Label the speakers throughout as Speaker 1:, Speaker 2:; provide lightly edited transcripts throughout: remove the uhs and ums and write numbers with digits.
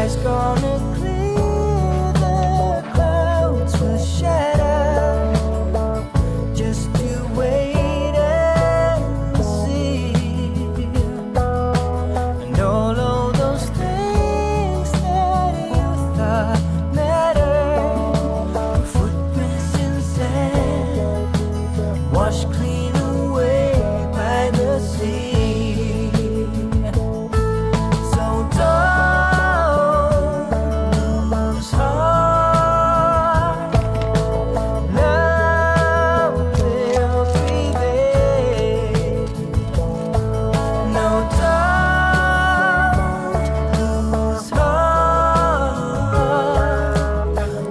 Speaker 1: sky's gonna clear, the clouds will shadow. Just you wait and see. And all of those things that you thought mattered, footprints in sand, washed clean away by the sea. So don't lose heart. Love will prevail. No, don't lose heart.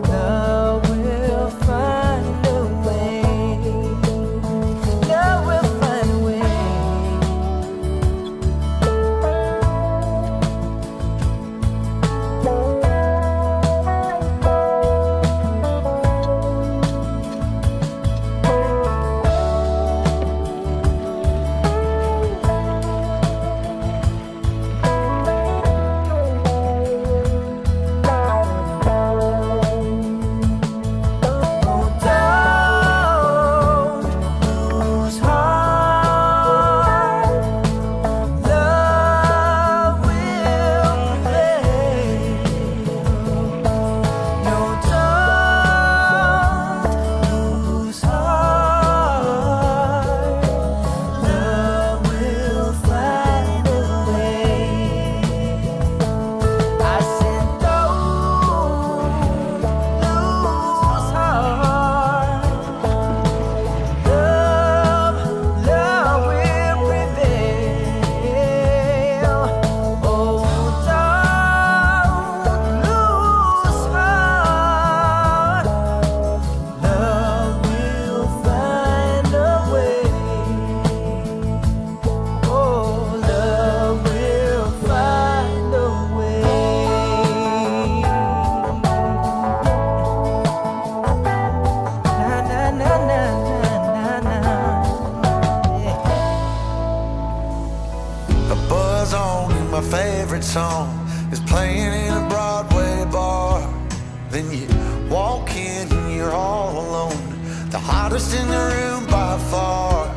Speaker 1: Love will find a way. Love will find a way. Oh, don't lose heart. Love will prevail. No, don't lose heart. Love will find a way. I said, don't lose heart. Love will prevail. Oh, don't lose heart. Love will find a way. Oh, love will find a way. Na na na na na na. Yeah.
Speaker 2: A buzz on and my favorite song is playing in a Broadway bar. Then you walk in and you're all alone, the hottest in the room by far.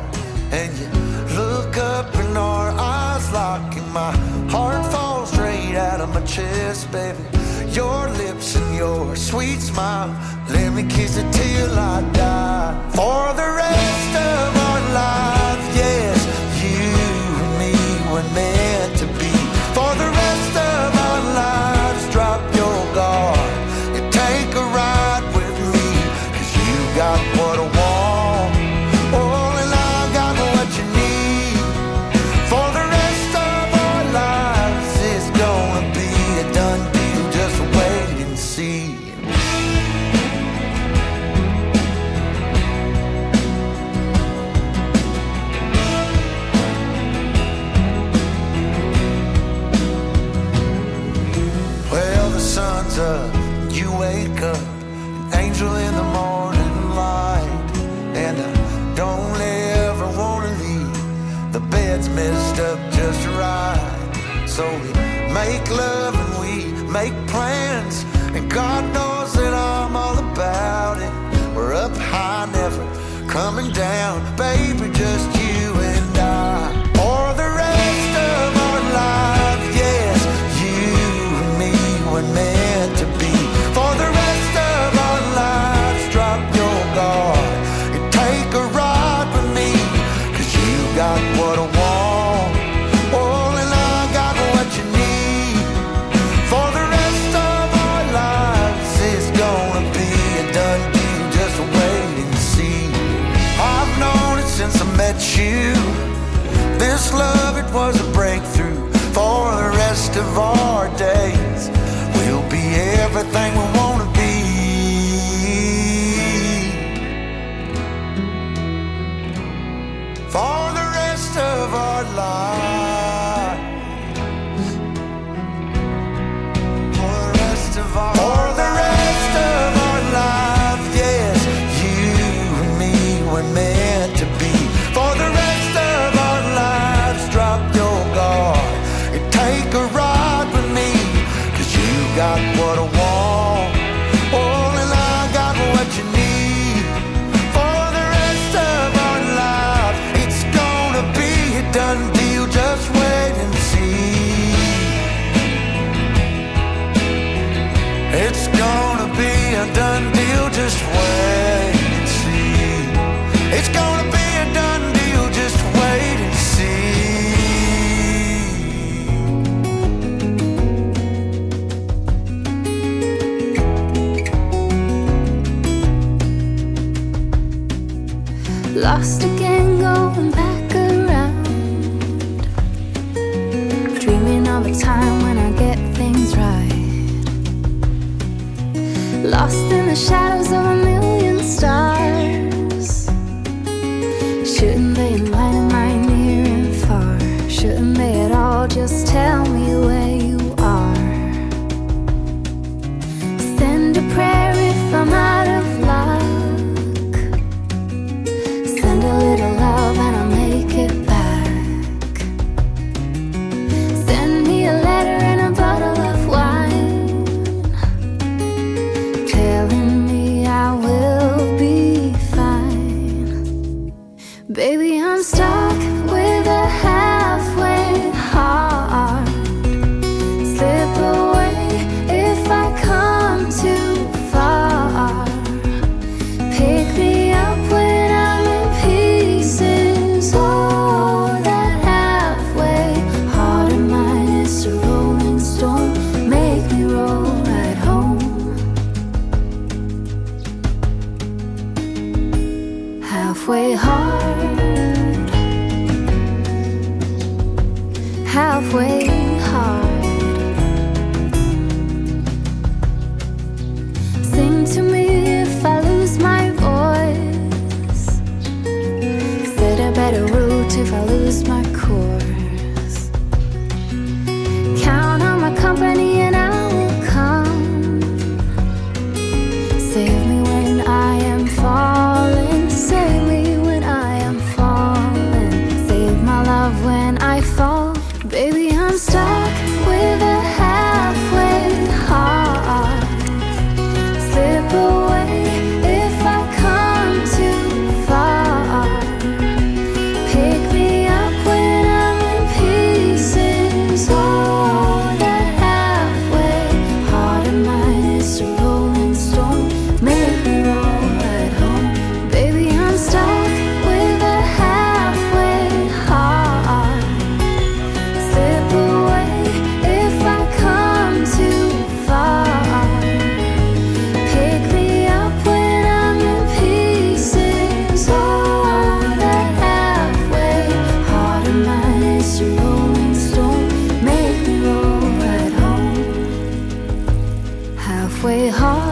Speaker 2: And you look up and our eyes lock and my heart falls straight out of my chest, baby. Your lips and your sweet smile, let me kiss it till I die. For the rest of our lives, yes, you and me were meant to be. For the rest of our lives, drop your guard and take a ride with me, 'cause you got what I want, oh, and I got what you need. For the rest of our lives, it's gonna be a done deal, just wait and see. Well, the sun's up, you wake up, an angel in the morning light. And I don't ever wanna leave, the bed's messed up just right. So we make love and we make plans, and God knows that I'm all about it. We're up high, never coming down, baby, just you and I. For the rest of our lives, yes, you and me were meant to be. For the rest of our lives, drop your guard and take a ride with me, 'cause you got what I want, oh, and I got what you need. For the rest of our lives, it's gonna be a done deal, just wait and see. I've known it since I met you. It's gonna be a done deal, just wait and see. It's gonna be a done deal, just wait and see.
Speaker 1: Lost again, going back around, dreaming of a time when I get things right. Lost in the shadows of a million stars. Shouldn't they enlighten my near and far? Shouldn't they at all just tell me where you are? Send a prayer if I'm out of luck. Send a little love and I'll make it back. Send me a letter and a bottle of wine, telling me I will be fine. Baby, I'm stuck with a halfway heart. Slip away if I come too far. Pick me up when I'm in pieces. Oh, that halfway heart of mine is a rolling stone. Make me roll right home. Halfway hard, halfway hard. Sing to me if I lose my voice. Set a better route if I lose my course. Count on my company and I will come. Save me when I am falling. Save me when I am falling. Save my love when I fall. Baby, I'm stuck with a halfway heart. Slip away if I come too far. Pick me up when I'm in pieces. Oh, that halfway heart of mine is a rolling stone. Make me roll right home. Baby, I'm stuck with a halfway heart. Slip away if I come too far. Pick me up when I'm in pieces. Oh, that halfway heart of mine is a rolling stone. Make me roll right home. Halfway heart.